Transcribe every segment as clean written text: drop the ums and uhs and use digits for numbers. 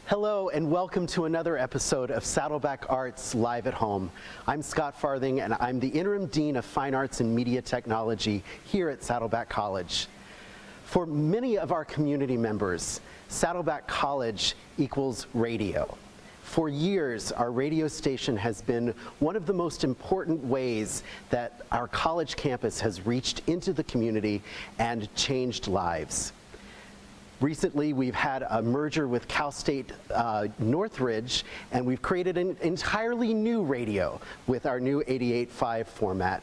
Hello and welcome to another episode of Saddleback Arts Live at Home. I'm Scott Farthing and I'm the Interim Dean of Fine Arts and Media Technology here at Saddleback College. For many of our community members, Saddleback College equals radio. For years, our radio station has been one of the most important ways that our college campus has reached into the community and changed lives. Recently, we've had a merger with Cal State Northridge, and we've created an entirely new radio with our new 88.5 format.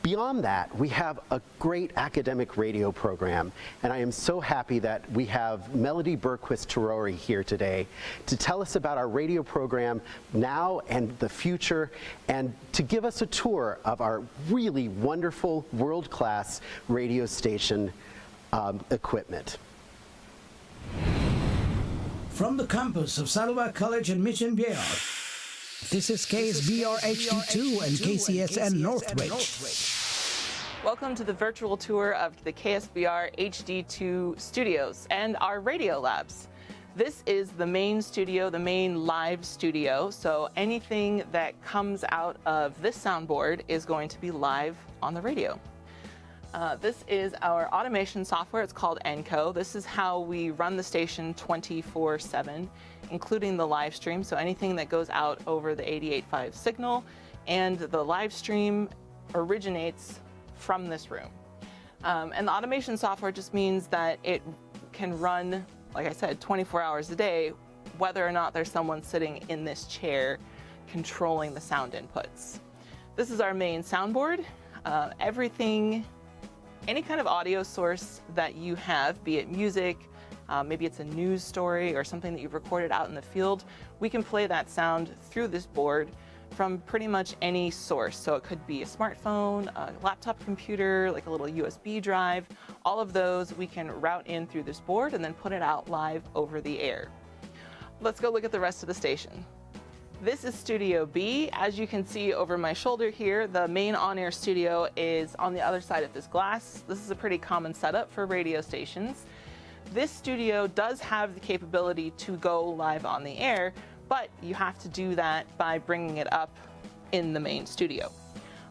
Beyond that, we have a great academic radio program, and I am so happy that we have Melodie Bergquist-Turori here today to tell us about our radio program now and the future, and to give us a tour of our really wonderful, world-class radio station equipment. From the campus of Saddleback College in Mission Viejo, this is KSBR HD2 and KCSN Northridge. Welcome to the virtual tour of the KSBR HD2 studios and our radio labs. This is the main studio, the main live studio, so anything that comes out of this soundboard is going to be live on the radio. This is our automation software. It's called Enco. This is how we run the station 24/7, including the live stream. So anything that goes out over the 88.5 signal, and the live stream originates from this room. And the automation software just means that it can run, like I said, 24 hours a day, whether or not there's someone sitting in this chair controlling the sound inputs. This is our main soundboard. Any kind of audio source that you have, be it music, maybe it's a news story or something that you've recorded out in the field, we can play that sound through this board from pretty much any source. So it could be a smartphone, a laptop computer, like a little USB drive. All of those we can route in through this board and then put it out live over the air. Let's go look at the rest of the station. This is Studio B. As you can see over my shoulder here, the main on-air studio is on the other side of this glass. This is a pretty common setup for radio stations. This studio does have the capability to go live on the air, but you have to do that by bringing it up in the main studio.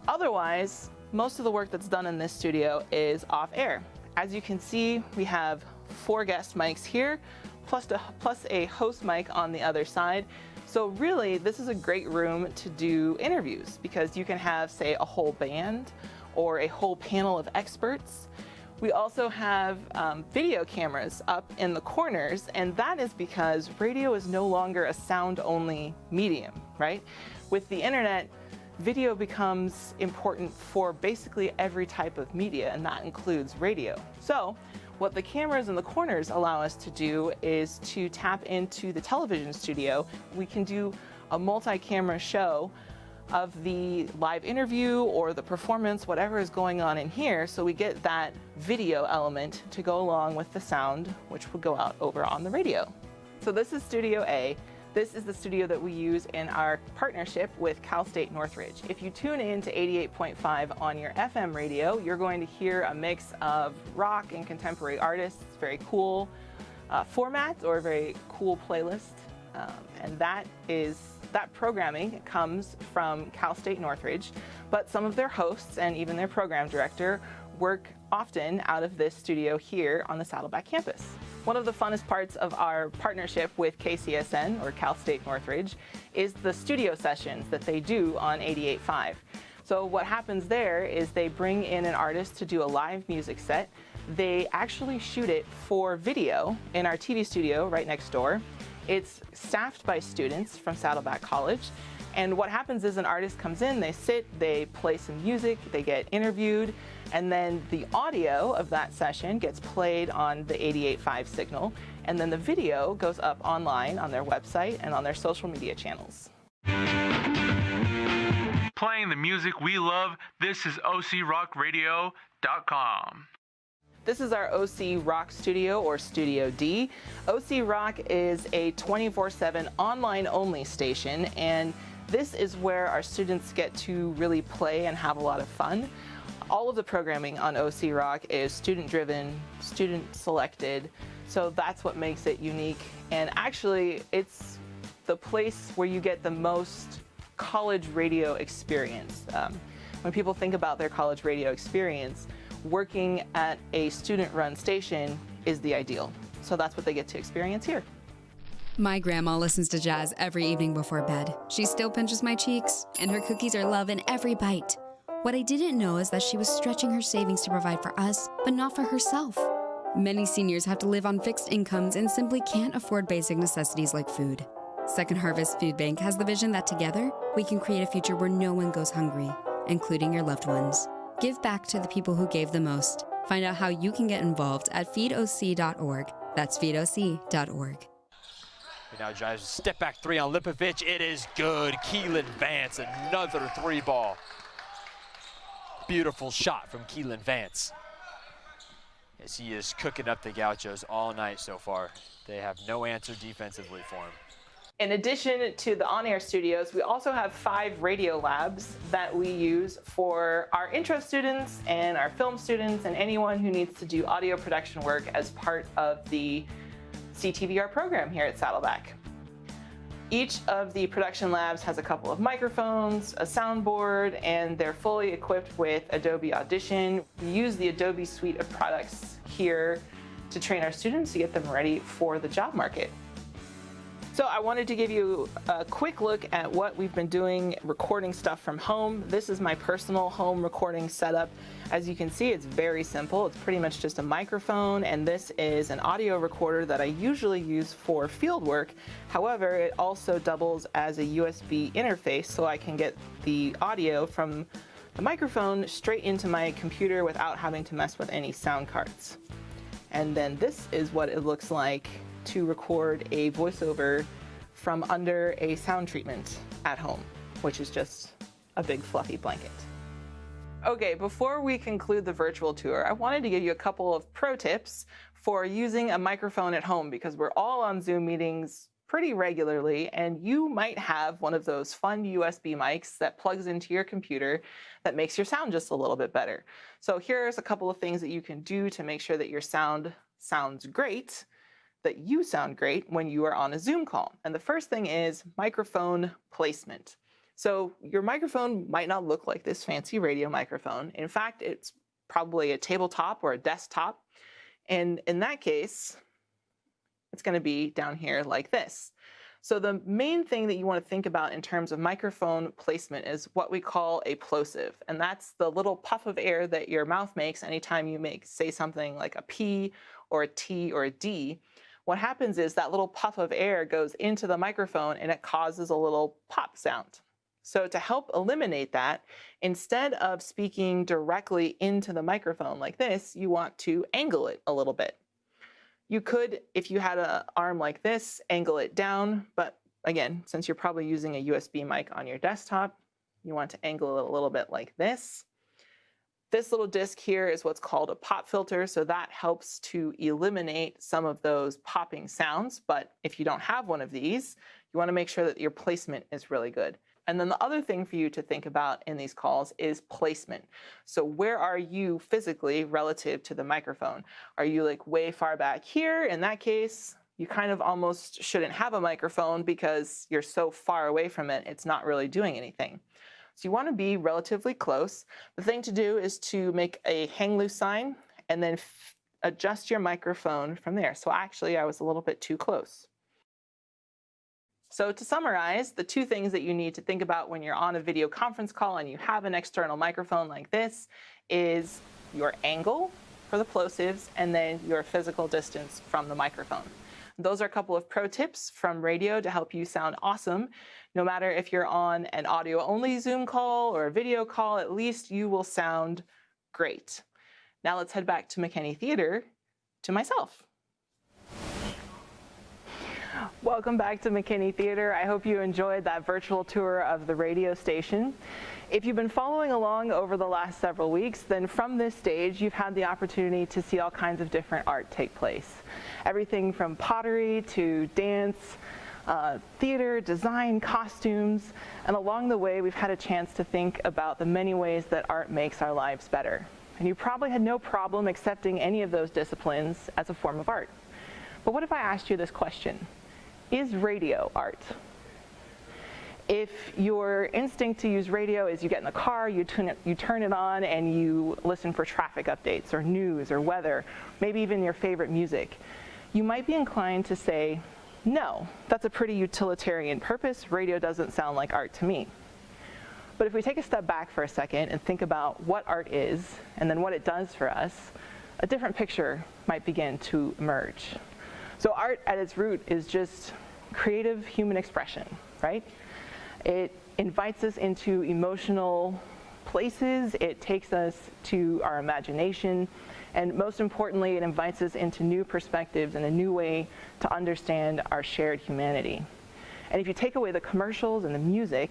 Otherwise, most of the work that's done in this studio is off air. As you can see, we have 4 guest mics here, plus a host mic on the other side. So really, this is a great room to do interviews because you can have, say, a whole band or a whole panel of experts. We also have video cameras up in the corners, and that is because radio is no longer a sound-only medium, right? With the internet, video becomes important for basically every type of media, and that includes radio. So what the cameras in the corners allow us to do is to tap into the television studio. We can do a multi-camera show of the live interview or the performance, whatever is going on in here, so we get that video element to go along with the sound, which would go out over on the radio. So this is Studio A. This is the studio that we use in our partnership with Cal State Northridge. If you tune in to 88.5 on your FM radio, you're going to hear a mix of rock and contemporary artists, very cool format or very cool playlist. And that programming comes from Cal State Northridge, but some of their hosts and even their program director work often out of this studio here on the Saddleback campus. One of the funnest parts of our partnership with KCSN, or Cal State Northridge, is the studio sessions that they do on 88.5. So what happens there is they bring in an artist to do a live music set. They actually shoot it for video in our TV studio right next door, It's staffed by students from Saddleback College. And what happens is an artist comes in, they sit, they play some music, they get interviewed, and then the audio of that session gets played on the 88.5 signal, and then the video goes up online on their website and on their social media channels. Playing the music we love, this is OCRockRadio.com. This is our OC Rock Studio, or Studio D. OC Rock is a 24/7 online-only station, and this is where our students get to really play and have a lot of fun. All of the programming on OC Rock is student-driven, student-selected, so that's what makes it unique. And actually, it's the place where you get the most college radio experience. When people think about their college radio experience, working at a student-run station is the ideal. So that's what they get to experience here. My grandma listens to jazz every evening before bed. She still pinches my cheeks, and her cookies are love in every bite. What I didn't know is that she was stretching her savings to provide for us, but not for herself. Many seniors have to live on fixed incomes and simply can't afford basic necessities like food. Second Harvest Food Bank has the vision that together, we can create a future where no one goes hungry, including your loved ones. Give back to the people who gave the most. Find out how you can get involved at feedoc.org. That's feedoc.org. He now drives a step back three on Lipovich. It is good. Keelan Vance, another three ball. Beautiful shot from Keelan Vance, as he is cooking up the Gauchos all night so far. They have no answer defensively for him. In addition to the on-air studios, we also have 5 radio labs that we use for our intro students and our film students and anyone who needs to do audio production work as part of the CTVR program here at Saddleback. Each of the production labs has a couple of microphones, a soundboard, and they're fully equipped with Adobe Audition. We use the Adobe suite of products here to train our students to get them ready for the job market. So I wanted to give you a quick look at what we've been doing recording stuff from home. This is my personal home recording setup. As you can see, it's very simple. It's pretty much just a microphone, and this is an audio recorder that I usually use for field work. However, it also doubles as a USB interface, so I can get the audio from the microphone straight into my computer without having to mess with any sound cards. And then this is what it looks like to record a voiceover from under a sound treatment at home, which is just a big fluffy blanket. Okay, before we conclude the virtual tour, I wanted to give you a couple of pro tips for using a microphone at home, because we're all on Zoom meetings pretty regularly, and you might have one of those fun USB mics that plugs into your computer that makes your sound just a little bit better. So here's a couple of things that you can do to make sure that your sound sounds great, that you sound great when you are on a Zoom call. And the first thing is microphone placement. So your microphone might not look like this fancy radio microphone. In fact, it's probably a tabletop or a desktop. And in that case, it's going to be down here like this. So the main thing that you want to think about in terms of microphone placement is what we call a plosive. And that's the little puff of air that your mouth makes anytime you say something like a P or a T or a D. What happens is that little puff of air goes into the microphone and it causes a little pop sound. So to help eliminate that, instead of speaking directly into the microphone like this, you want to angle it a little bit. You could, if you had an arm like this, angle it down, but again, since you're probably using a USB mic on your desktop, you want to angle it a little bit like this. This little disc here is what's called a pop filter, so that helps to eliminate some of those popping sounds. But if you don't have one of these, you want to make sure that your placement is really good. And then the other thing for you to think about in these calls is placement. So where are you physically relative to the microphone? Are you like way far back here? In that case, you kind of almost shouldn't have a microphone because you're so far away from it, it's not really doing anything. So you want to be relatively close. The thing to do is to make a hang loose sign and then adjust your microphone from there. So actually, I was a little bit too close. So to summarize, the two things that you need to think about when you're on a video conference call and you have an external microphone like this is your angle for the plosives and then your physical distance from the microphone. Those are a couple of pro tips from radio to help you sound awesome. No matter if you're on an audio-only Zoom call or a video call, at least you will sound great. Now let's head back to McKinney Theater to myself. Welcome back to McKinney Theater. I hope you enjoyed that virtual tour of the radio station. If you've been following along over the last several weeks, then from this stage, you've had the opportunity to see all kinds of different art take place. Everything from pottery to dance, theater, design, costumes, and along the way, we've had a chance to think about the many ways that art makes our lives better. And you probably had no problem accepting any of those disciplines as a form of art. But what if I asked you this question? Is radio art? If your instinct to use radio is you get in the car, you turn it on, and you listen for traffic updates or news or weather, maybe even your favorite music, you might be inclined to say, no, that's a pretty utilitarian purpose. Radio doesn't sound like art to me. But if we take a step back for a second and think about what art is and then what it does for us, a different picture might begin to emerge. So art at its root is just creative human expression, right? It invites us into emotional places, it takes us to our imagination, and most importantly, it invites us into new perspectives and a new way to understand our shared humanity. And if you take away the commercials and the music,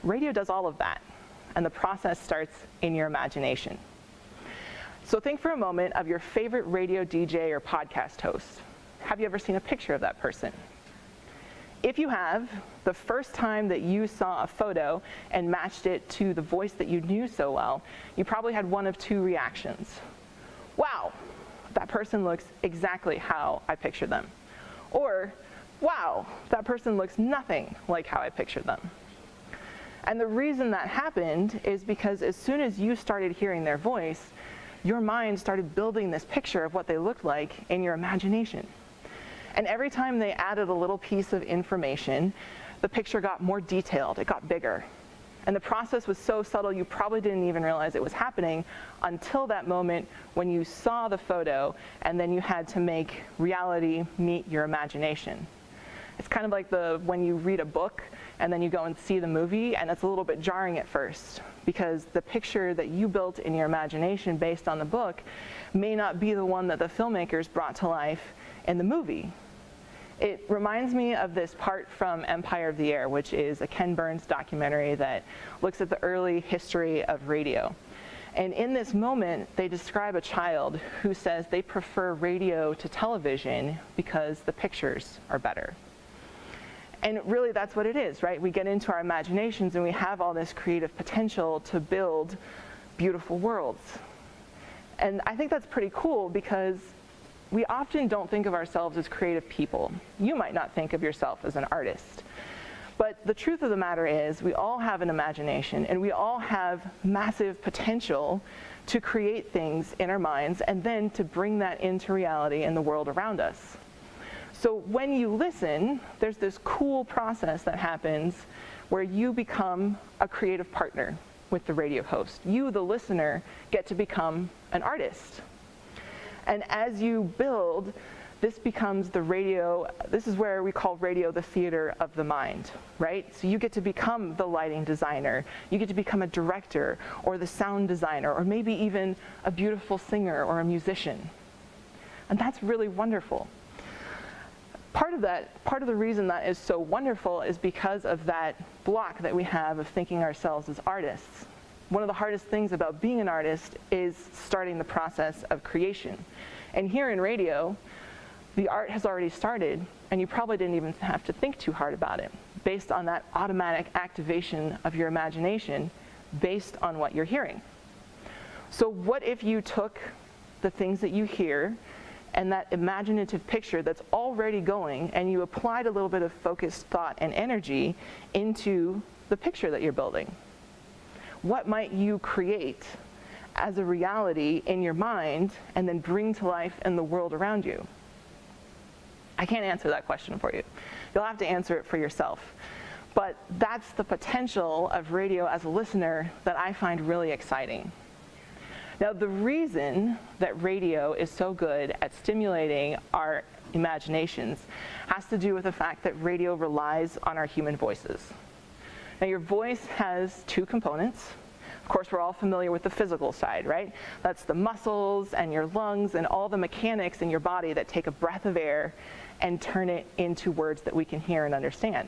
radio does all of that, and the process starts in your imagination. So think for a moment of your favorite radio DJ or podcast host. Have you ever seen a picture of that person? If you have, the first time that you saw a photo and matched it to the voice that you knew so well, you probably had one of two reactions. Wow, that person looks exactly how I pictured them. Or, wow, that person looks nothing like how I pictured them. And the reason that happened is because as soon as you started hearing their voice, your mind started building this picture of what they looked like in your imagination. And every time they added a little piece of information, the picture got more detailed, it got bigger. And the process was so subtle you probably didn't even realize it was happening until that moment when you saw the photo and then you had to make reality meet your imagination. It's kind of like when you read a book and then you go and see the movie, and it's a little bit jarring at first because the picture that you built in your imagination based on the book may not be the one that the filmmakers brought to life in the movie. It reminds me of this part from Empire of the Air, which is a Ken Burns documentary that looks at the early history of radio. And in this moment, they describe a child who says they prefer radio to television because the pictures are better. And really, that's what it is, right? We get into our imaginations and we have all this creative potential to build beautiful worlds. And I think that's pretty cool because we often don't think of ourselves as creative people. You might not think of yourself as an artist. But the truth of the matter is we all have an imagination and we all have massive potential to create things in our minds and then to bring that into reality in the world around us. So when you listen, there's this cool process that happens where you become a creative partner with the radio host. You, the listener, get to become an artist. And as you build, this becomes the radio, this is where we call radio the theater of the mind, right? So you get to become the lighting designer, you get to become a director or the sound designer, or maybe even a beautiful singer or a musician. And that's really wonderful. Part of the reason that is so wonderful is because of that block that we have of thinking ourselves as artists. One of the hardest things about being an artist is starting the process of creation. And here in radio, the art has already started, and you probably didn't even have to think too hard about it, based on that automatic activation of your imagination based on what you're hearing. So what if you took the things that you hear and that imaginative picture that's already going, and you applied a little bit of focused thought and energy into the picture that you're building? What might you create as a reality in your mind and then bring to life in the world around you? I can't answer that question for you. You'll have to answer it for yourself. But that's the potential of radio as a listener that I find really exciting. Now, the reason that radio is so good at stimulating our imaginations has to do with the fact that radio relies on our human voices. Now, your voice has two components. Of course, we're all familiar with the physical side, right? That's the muscles and your lungs and all the mechanics in your body that take a breath of air and turn it into words that we can hear and understand.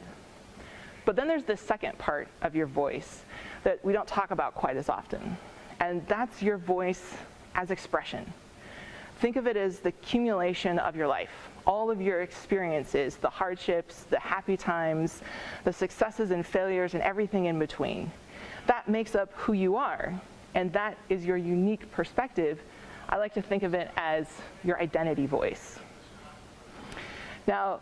But then there's this second part of your voice that we don't talk about quite as often, and that's your voice as expression. Think of it as the accumulation of your life, all of your experiences, the hardships, the happy times, the successes and failures, and everything in between. That makes up who you are, and that is your unique perspective. I like to think of it as your identity voice. Now,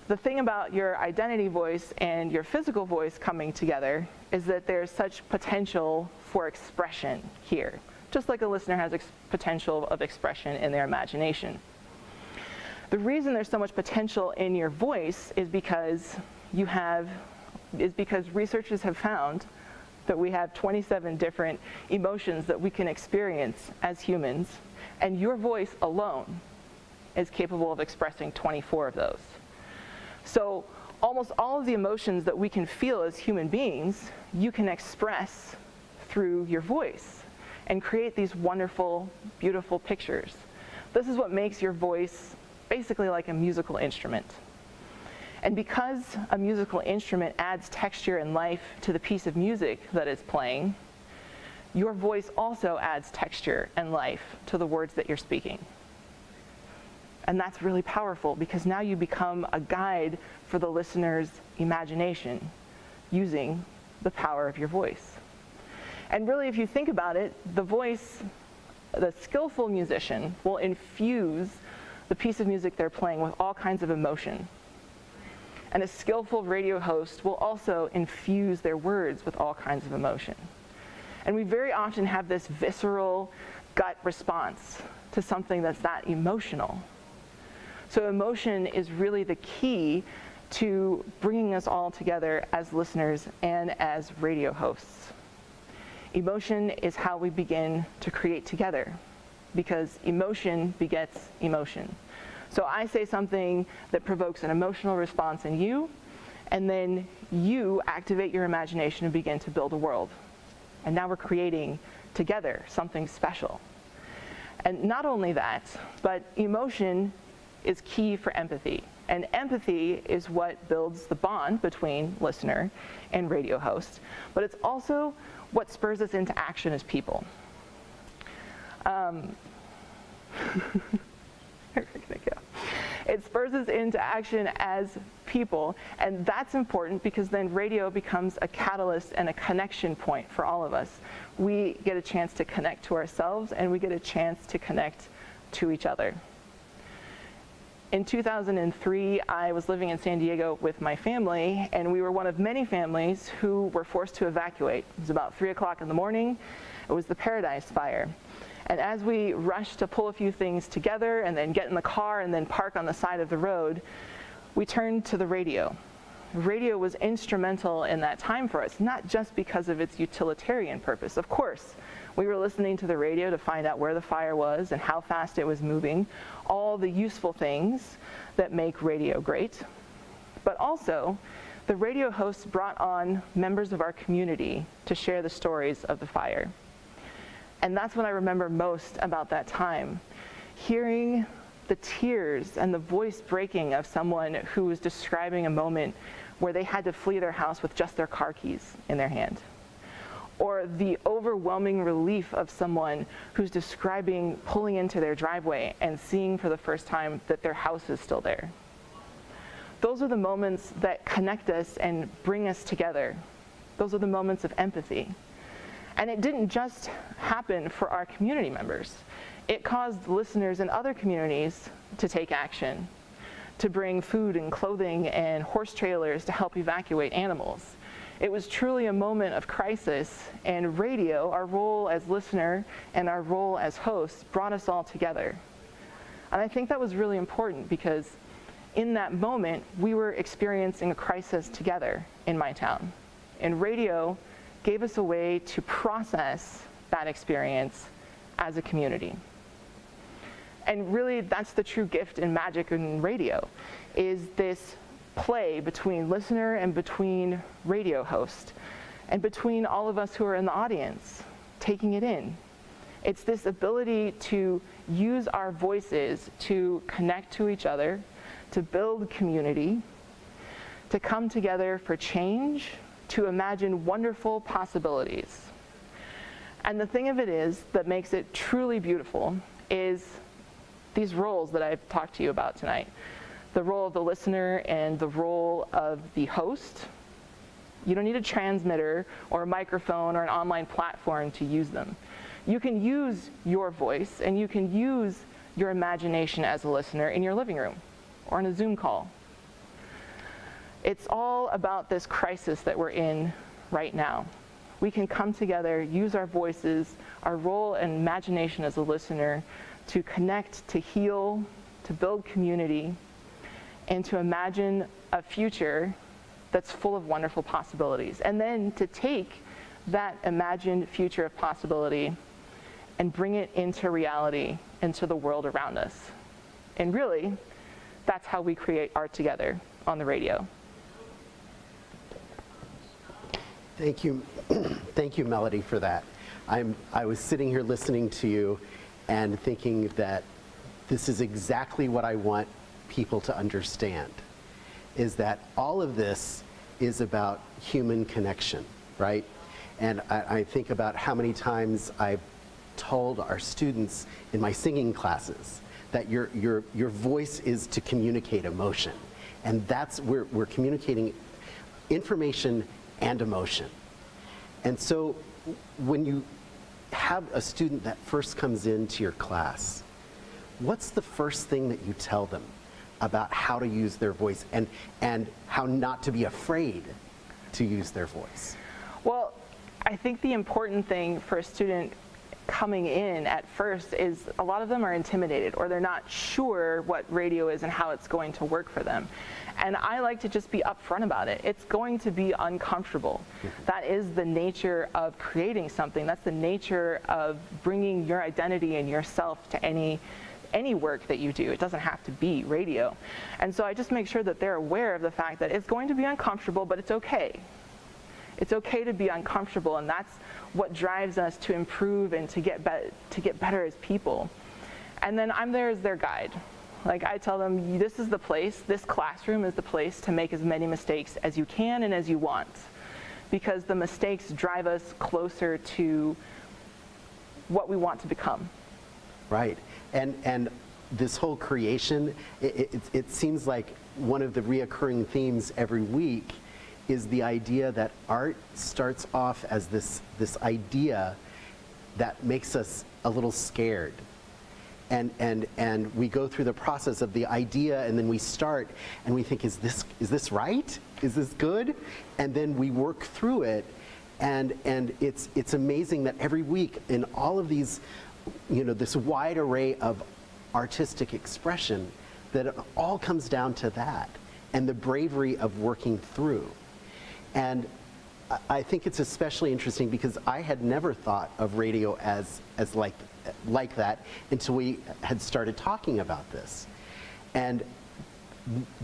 the thing about your identity voice and your physical voice coming together is that there's such potential for expression here, just like a listener has potential of expression in their imagination. The reason there's so much potential in your voice is because researchers have found that we have 27 different emotions that we can experience as humans, and your voice alone is capable of expressing 24 of those. So almost all of the emotions that we can feel as human beings, you can express through your voice and create these wonderful, beautiful pictures. This is what makes your voice basically like a musical instrument. And because a musical instrument adds texture and life to the piece of music that it's playing, your voice also adds texture and life to the words that you're speaking. And that's really powerful because now you become a guide for the listener's imagination using the power of your voice. And really, if you think about it, the skillful musician will infuse the piece of music they're playing with all kinds of emotion. And a skillful radio host will also infuse their words with all kinds of emotion. And we very often have this visceral gut response to something that's that emotional. So emotion is really the key to bringing us all together as listeners and as radio hosts. Emotion is how we begin to create together, because emotion begets emotion. So I say something that provokes an emotional response in you, and then you activate your imagination and begin to build a world. And now we're creating together something special. And not only that, but emotion is key for empathy. And empathy is what builds the bond between listener and radio host. But it's also what spurs us into action as people. It spurs us into action as people, and that's important because then radio becomes a catalyst and a connection point for all of us. We get a chance to connect to ourselves, and we get a chance to connect to each other. In 2003, I was living in San Diego with my family, and we were one of many families who were forced to evacuate. It was about 3 o'clock in the morning. It was the Paradise Fire. And as we rushed to pull a few things together and then get in the car and then park on the side of the road, we turned to the radio. Radio was instrumental in that time for us, not just because of its utilitarian purpose. Of course, we were listening to the radio to find out where the fire was and how fast it was moving, all the useful things that make radio great. But also, the radio hosts brought on members of our community to share the stories of the fire. And that's what I remember most about that time. Hearing the tears and the voice breaking of someone who was describing a moment where they had to flee their house with just their car keys in their hand. Or the overwhelming relief of someone who's describing pulling into their driveway and seeing for the first time that their house is still there. Those are the moments that connect us and bring us together. Those are the moments of empathy. And it didn't just happen for our community members. It caused listeners in other communities to take action, to bring food and clothing and horse trailers to help evacuate animals. It was truly a moment of crisis, and radio, our role as listener and our role as host, brought us all together. And I think that was really important because in that moment, we were experiencing a crisis together in my town. And radio gave us a way to process that experience as a community. And really, that's the true gift and magic in radio, is this play between listener and between radio host, and between all of us who are in the audience, taking it in. It's this ability to use our voices to connect to each other, to build community, to come together for change, to imagine wonderful possibilities. And the thing of it is that makes it truly beautiful is these roles that I've talked to you about tonight. The role of the listener and the role of the host. You don't need a transmitter or a microphone or an online platform to use them. You can use your voice and you can use your imagination as a listener in your living room or in a Zoom call. It's all about this crisis that we're in right now. We can come together, use our voices, our role and imagination as a listener to connect, to heal, to build community, and to imagine a future that's full of wonderful possibilities. And then to take that imagined future of possibility and bring it into reality, into the world around us. And really, that's how we create art together on the radio. Thank you. Thank you, Melodie, for that. I was sitting here listening to you and thinking that this is exactly what I want people to understand, is that all of this is about human connection, right? And I think about how many times I've told our students in my singing classes that your voice is to communicate emotion. And that's, we're communicating information and emotion. And so when you have a student that first comes into your class, what's the first thing that you tell them about how to use their voice and how not to be afraid to use their voice? Well, I think the important thing for a student coming in at first is a lot of them are intimidated or they're not sure what radio is and how it's going to work for them. And I like to just be upfront about it. It's going to be uncomfortable. That is the nature of creating something. That's the nature of bringing your identity and yourself to any work that you do. It doesn't have to be radio. And so I just make sure that they're aware of the fact that it's going to be uncomfortable, but it's okay. It's okay to be uncomfortable, and that's what drives us to improve and to get better as people. And then I'm there as their guide. Like I tell them, this is the place, this classroom is the place to make as many mistakes as you can and as you want, because the mistakes drive us closer to what we want to become. Right. And this whole creation, it seems like one of the reoccurring themes every week is the idea that art starts off as this idea that makes us a little scared. And we go through the process of the idea, and then we start and we think, is this right? Is this good? And then we work through it, and it's amazing that every week in all of these, this wide array of artistic expression, that it all comes down to that and the bravery of working through. And I think it's especially interesting because I had never thought of radio as like that until we had started talking about this. And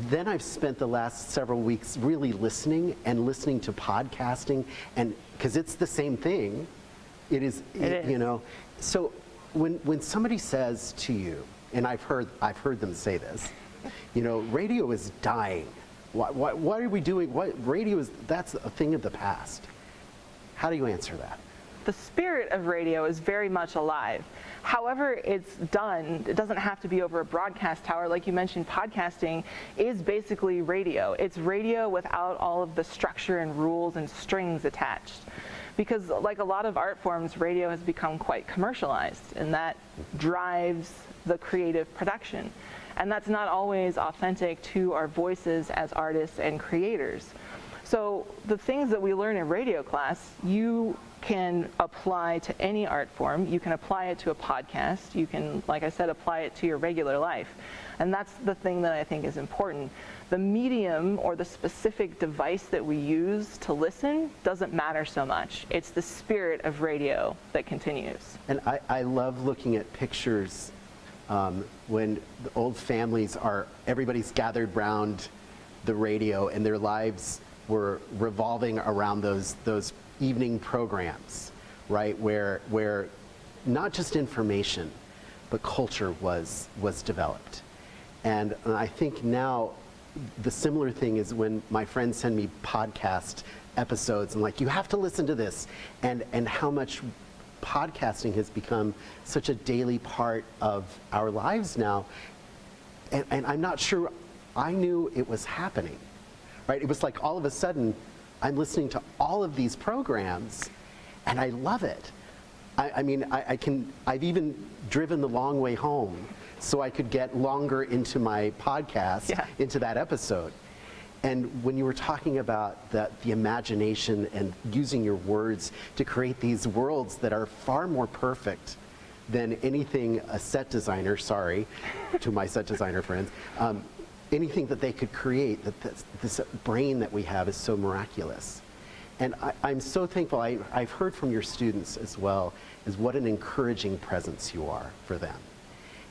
then I've spent the last several weeks really listening to podcasting, and because it's the same thing. It is. So when somebody says to you, and I've heard them say this, radio is dying. What are we doing? That's a thing of the past. How do you answer that? The spirit of radio is very much alive. However it's done, it doesn't have to be over a broadcast tower. Like you mentioned, podcasting is basically radio. It's radio without all of the structure and rules and strings attached. Because like a lot of art forms, radio has become quite commercialized, and that drives the creative production. And that's not always authentic to our voices as artists and creators. So the things that we learn in radio class, you can apply to any art form. You can apply it to a podcast. You can, like I said, apply it to your regular life. And that's the thing that I think is important. The medium or the specific device that we use to listen doesn't matter so much. It's the spirit of radio that continues. And I love looking at pictures when the old families everybody's gathered round the radio and their lives were revolving around those evening programs, right? Where not just information, but culture was developed. And I think now the similar thing is when my friends send me podcast episodes and like, you have to listen to this, and how much podcasting has become such a daily part of our lives now. And I'm not sure I knew it was happening, right? It was like all of a sudden I'm listening to all of these programs and I love it. I mean, I've even driven the long way home so I could get longer into my podcast, into that episode. And when you were talking about the imagination and using your words to create these worlds that are far more perfect than anything a set designer, sorry to my set designer friends, anything that they could create, this brain that we have is so miraculous. And I'm so thankful. I've heard from your students as well as what an encouraging presence you are for them.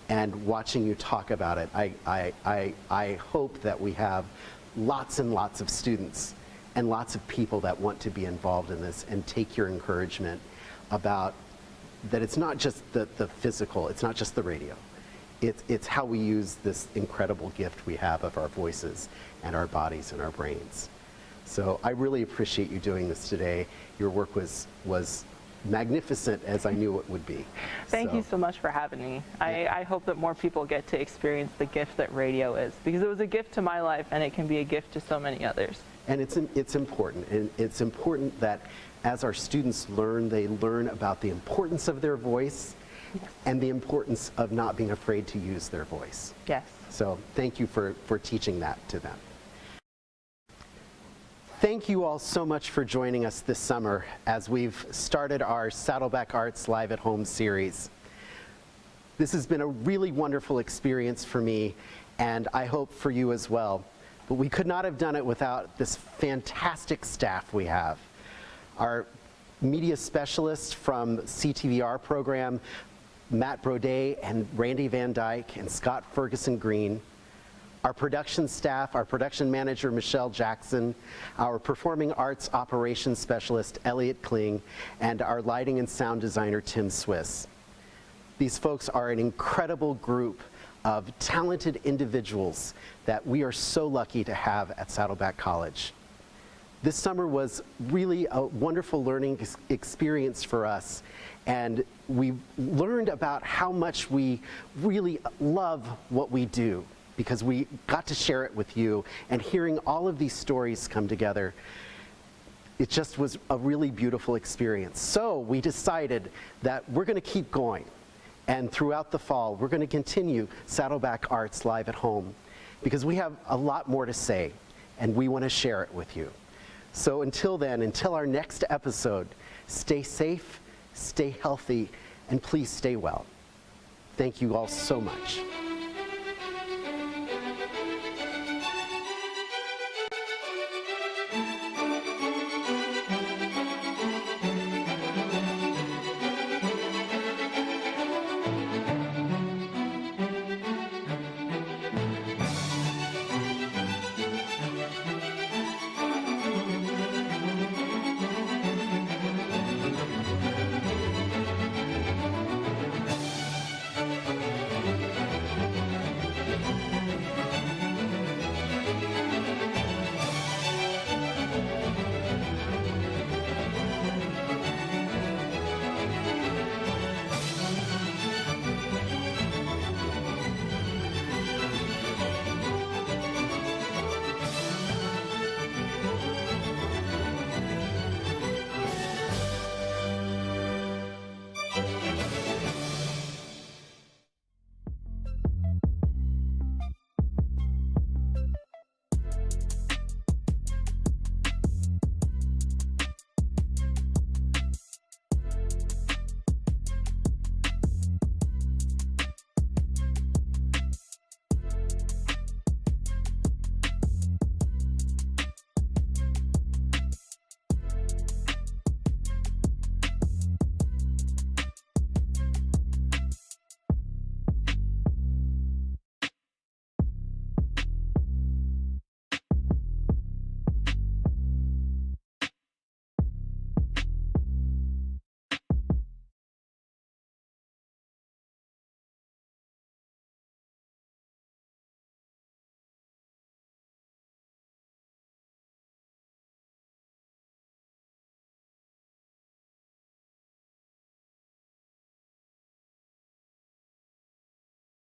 And watching you talk about it, I hope that we have lots and lots of students and lots of people that want to be involved in this and take your encouragement about that it's not just the physical, it's not just the radio. It's how we use this incredible gift we have of our voices and our bodies and our brains. So I really appreciate you doing this today. Your work was magnificent, as I knew it would be. Thank you so much for having me. I hope that more people get to experience the gift that radio is, because it was a gift to my life and it can be a gift to so many others. And it's important, and it's important that as our students learn, they learn about the importance of their voice and the importance of not being afraid to use their voice. Yes. So thank you for teaching that to them. Thank you all so much for joining us this summer as we've started our Saddleback Arts Live at Home series. This has been a really wonderful experience for me, and I hope for you as well. But we could not have done it without this fantastic staff we have. Our media specialists from CTVR program, Matt Brodet and Randy Van Dyke and Scott Ferguson Green. Our production staff, our production manager, Michelle Jackson, our performing arts operations specialist, Elliot Kling, and our lighting and sound designer, Tim Swiss. These folks are an incredible group of talented individuals that we are so lucky to have at Saddleback College. This summer was really a wonderful learning experience for us, and we learned about how much we really love what we do, because we got to share it with you, and hearing all of these stories come together, it just was a really beautiful experience. So we decided that we're gonna keep going, and throughout the fall, we're gonna continue Saddleback Arts Live at Home, because we have a lot more to say, and we wanna share it with you. So until then, until our next episode, stay safe, stay healthy, and please stay well. Thank you all so much.